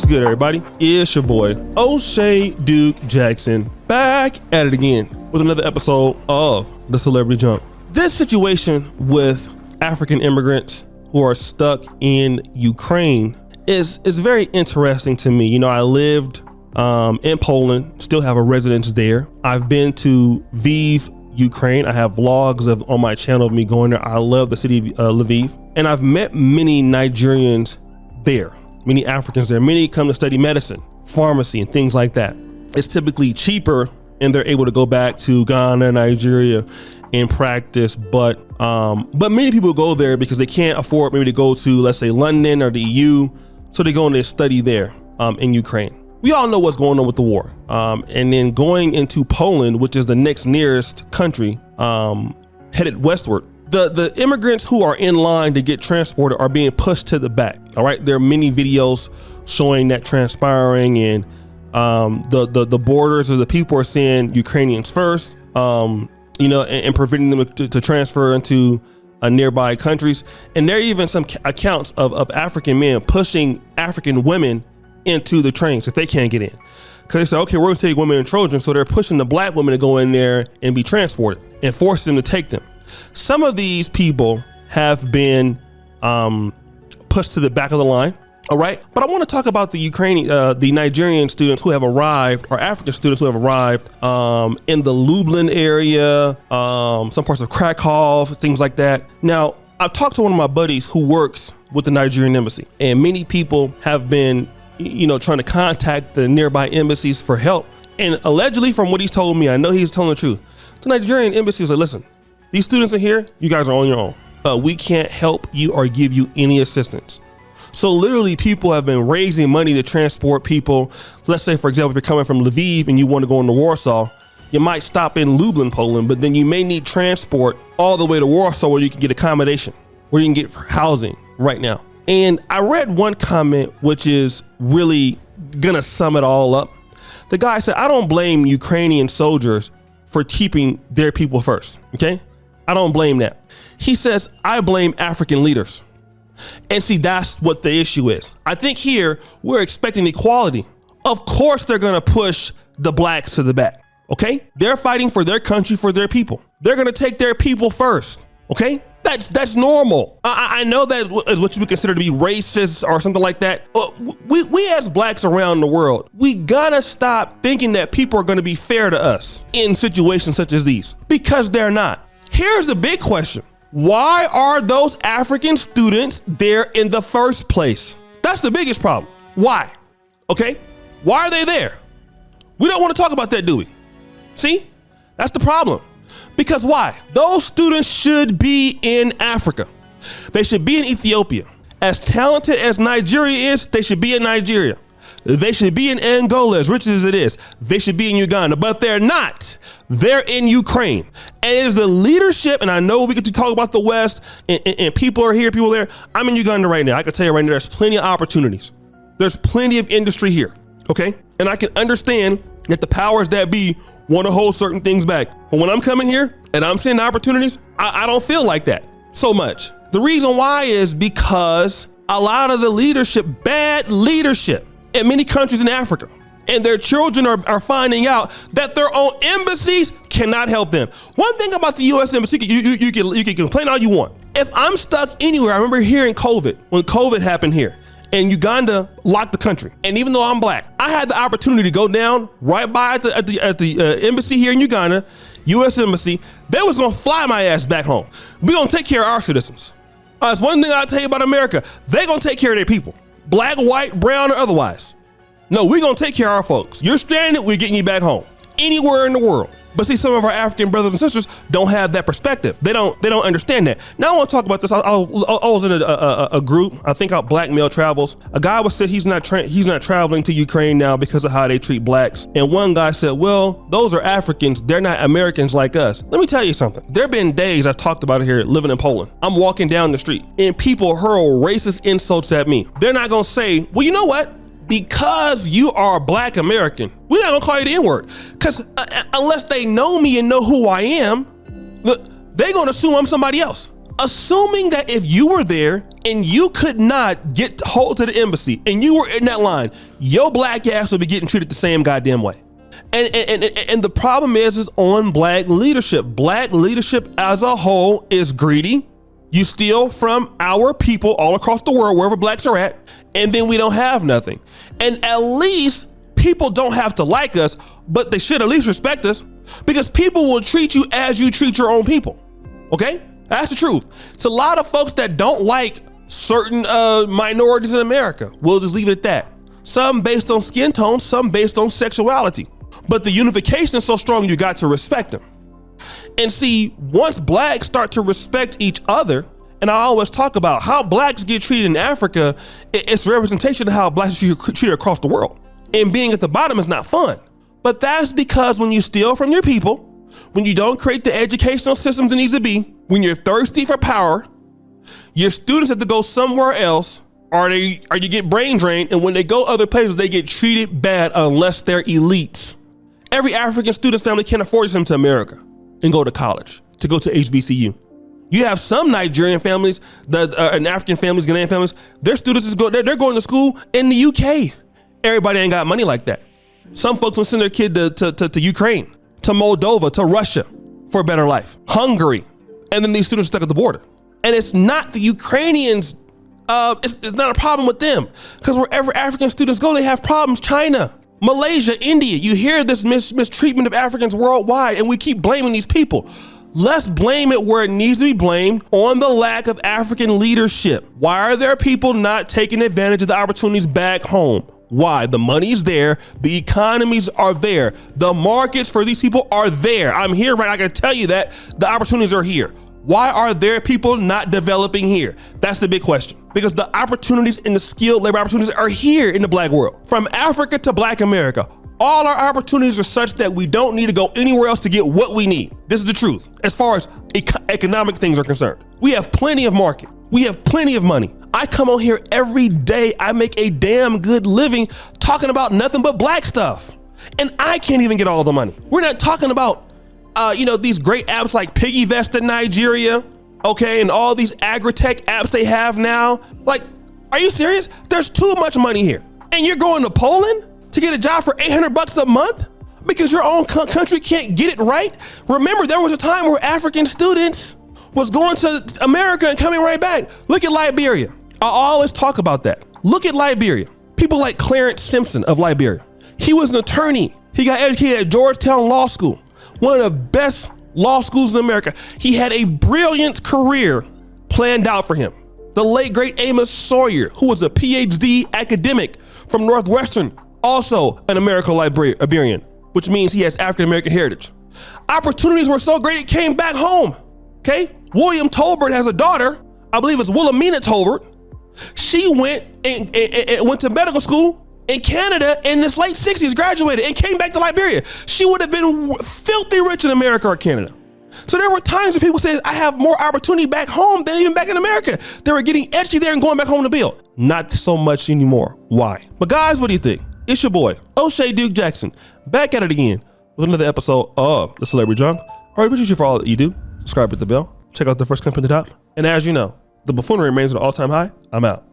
What's good, everybody? It's your boy, O'Shea Duke Jackson, back at it again with another episode of The Celebrity Jump. This situation with African immigrants who are stuck in Ukraine is very interesting to me. You know, I lived in Poland, still have a residence there. I've been to Lviv, Ukraine. I have vlogs on my channel of me going there. I love the city of Lviv. And I've met many Nigerians there, many Africans there. Many come to study medicine, pharmacy, and things like that. It's typically cheaper and they're able to go back to Ghana, Nigeria and practice. But many people go there because they can't afford maybe to go to, let's say, London or the EU. So they go and they study there in Ukraine. We all know what's going on with the war. And then going into Poland, which is the next nearest country, headed westward, the immigrants who are in line to get transported are being pushed to the back. All right. There are many videos showing that transpiring, and the borders of the people are saying Ukrainians first, you know, and preventing them to transfer into nearby countries. And there are even some accounts of African men pushing African women into the trains if they can't get in, because they say, okay, we're gonna take women and children. So they're pushing the black women to go in there and be transported and force them to take them. Some of these people have been pushed to the back of the line. All right. But I want to talk about the Nigerian students who have arrived, or African students who have arrived in the Lublin area, some parts of Krakow, things like that. Now, I've talked to one of my buddies who works with the Nigerian embassy, and many people have been, you know, trying to contact the nearby embassies for help. And allegedly, from what he's told me, I know he's telling the truth. The Nigerian embassy is like, listen, these students are here. You guys are on your own. We can't help you or give you any assistance. So literally people have been raising money to transport people. Let's say, for example, if you're coming from Lviv and you want to go into Warsaw, you might stop in Lublin, Poland, but then you may need transport all the way to Warsaw where you can get accommodation, where you can get housing right now. And I read one comment, which is really gonna sum it all up. The guy said, I don't blame Ukrainian soldiers for keeping their people first, okay? I don't blame that. He says, I blame African leaders. And see, that's what the issue is. I think here we're expecting equality. Of course, they're gonna push the blacks to the back, okay? They're fighting for their country, for their people. They're gonna take their people first, okay? That's normal. I know that is what you would consider to be racist or something like that. We as blacks around the world, we gotta stop thinking that people are gonna be fair to us in situations such as these, because they're not. Here's the big question. Why are those African students there in the first place? That's the biggest problem. Why? Okay? Why are they there? We don't want to talk about that, do we? See? That's the problem. Because why? Those students should be in Africa. They should be in Ethiopia. As talented as Nigeria is, they should be in Nigeria. They should be in Angola, as rich as it is. They should be in Uganda, but they're not. They're in Ukraine. And it is the leadership, and I know we get to talk about the West, and people are here, people there. I'm in Uganda right now. I can tell you right now, there's plenty of opportunities. There's plenty of industry here, okay? And I can understand that the powers that be want to hold certain things back. But when I'm coming here and I'm seeing opportunities, I don't feel like that so much. The reason why is because a lot of the leadership, bad leadership in many countries in Africa, and their children are finding out that their own embassies cannot help them. One thing about the U.S. embassy, you can complain all you want. If I'm stuck anywhere, I remember hearing when COVID happened here, and Uganda locked the country. And even though I'm black, I had the opportunity to go down right by at the embassy here in Uganda, U.S. embassy. They was gonna fly my ass back home. We gonna take care of our citizens. That's one thing I'll tell you about America. They gonna take care of their people, black, white, brown, or otherwise. No, we gonna take care of our folks. You're stranded, we're getting you back home, anywhere in the world. But see, some of our African brothers and sisters don't have that perspective. They don't understand that. Now I want to talk about this. I was in a group, I think out Black Male Travels. A guy was said he's not traveling to Ukraine now because of how they treat blacks. And one guy said, well, those are Africans. They're not Americans like us. Let me tell you something. There have been days I've talked about it here living in Poland. I'm walking down the street and people hurl racist insults at me. They're not going to say, well, you know what? Because you are a black American, we're not gonna call you the N-word. Because unless they know me and know who I am, they're gonna assume I'm somebody else. Assuming that if you were there and you could not get hold to the embassy and you were in that line, your black ass would be getting treated the same goddamn way. And the problem is on black leadership. Black leadership as a whole is greedy. You steal from our people all across the world, wherever blacks are at, and then we don't have nothing. And at least people don't have to like us, but they should at least respect us, because people will treat you as you treat your own people. Okay? That's the truth. It's a lot of folks that don't like certain minorities in America. We'll just leave it at that. Some based on skin tone, some based on sexuality. But the unification is so strong, you got to respect them. And see, once blacks start to respect each other, and I always talk about how blacks get treated in Africa, it's a representation of how blacks are treated across the world. And being at the bottom is not fun. But that's because when you steal from your people, when you don't create the educational systems it needs to be, when you're thirsty for power, your students have to go somewhere else, or you get brain drained, and when they go other places, they get treated bad unless they're elites. Every African student's family can't afford to send them to America and go to college, to go to HBCU. You have some Nigerian families, and African families, Ghanaian families, their students they're going to school in the UK. Everybody ain't got money like that. Some folks will send their kid to Ukraine, to Moldova, to Russia for a better life, Hungary, and then these students are stuck at the border. And it's not the Ukrainians, it's not a problem with them, because wherever African students go, they have problems. China, Malaysia, India, you hear this mistreatment of Africans worldwide, and we keep blaming these people. Let's blame it where it needs to be blamed, on the lack of African leadership. Why are there people not taking advantage of the opportunities back home? Why? The money's there, the economies are there, the markets for these people are there. I'm here, right? I can tell you that the opportunities are here. Why are there people not developing here? That's the big question. Because the opportunities and the skilled labor opportunities are here in the black world. From Africa to black America, all our opportunities are such that we don't need to go anywhere else to get what we need. This is the truth. As far as economic things are concerned, we have plenty of market. We have plenty of money. I come on here every day. I make a damn good living talking about nothing but black stuff. And I can't even get all the money. We're not talking about, these great apps like PiggyVest in Nigeria, okay, and all these agri-tech apps they have now. Like, are you serious? There's too much money here. And you're going to Poland to get a job for $800 a month because your own country can't get it right? Remember, there was a time where African students was going to America and coming right back. Look at Liberia. I always talk about that. Look at Liberia. People like Clarence Simpson of Liberia. He was an attorney. He got educated at Georgetown Law School, one of the best law schools in America. He had a brilliant career planned out for him. The late great Amos Sawyer, who was a PhD academic from Northwestern, also an American Liberian, which means he has African-American heritage. Opportunities were so great, it came back home, okay? William Tolbert has a daughter, I believe it's Wilhelmina Tolbert. She went and went to medical school in Canada in this late 60s, graduated and came back to Liberia. She would have been filthy rich in America or Canada. So there were times when people said, I have more opportunity back home than even back in America. They were getting edgy there and going back home to build. Not so much anymore. Why? But guys, what do you think? It's your boy, O'Shea Duke Jackson, back at it again with another episode of The Celebrity Junk. All right, appreciate you for all that you do. Subscribe, hit the bell, check out the first clip at the top. And as you know, the buffoonery remains at an all-time high. I'm out.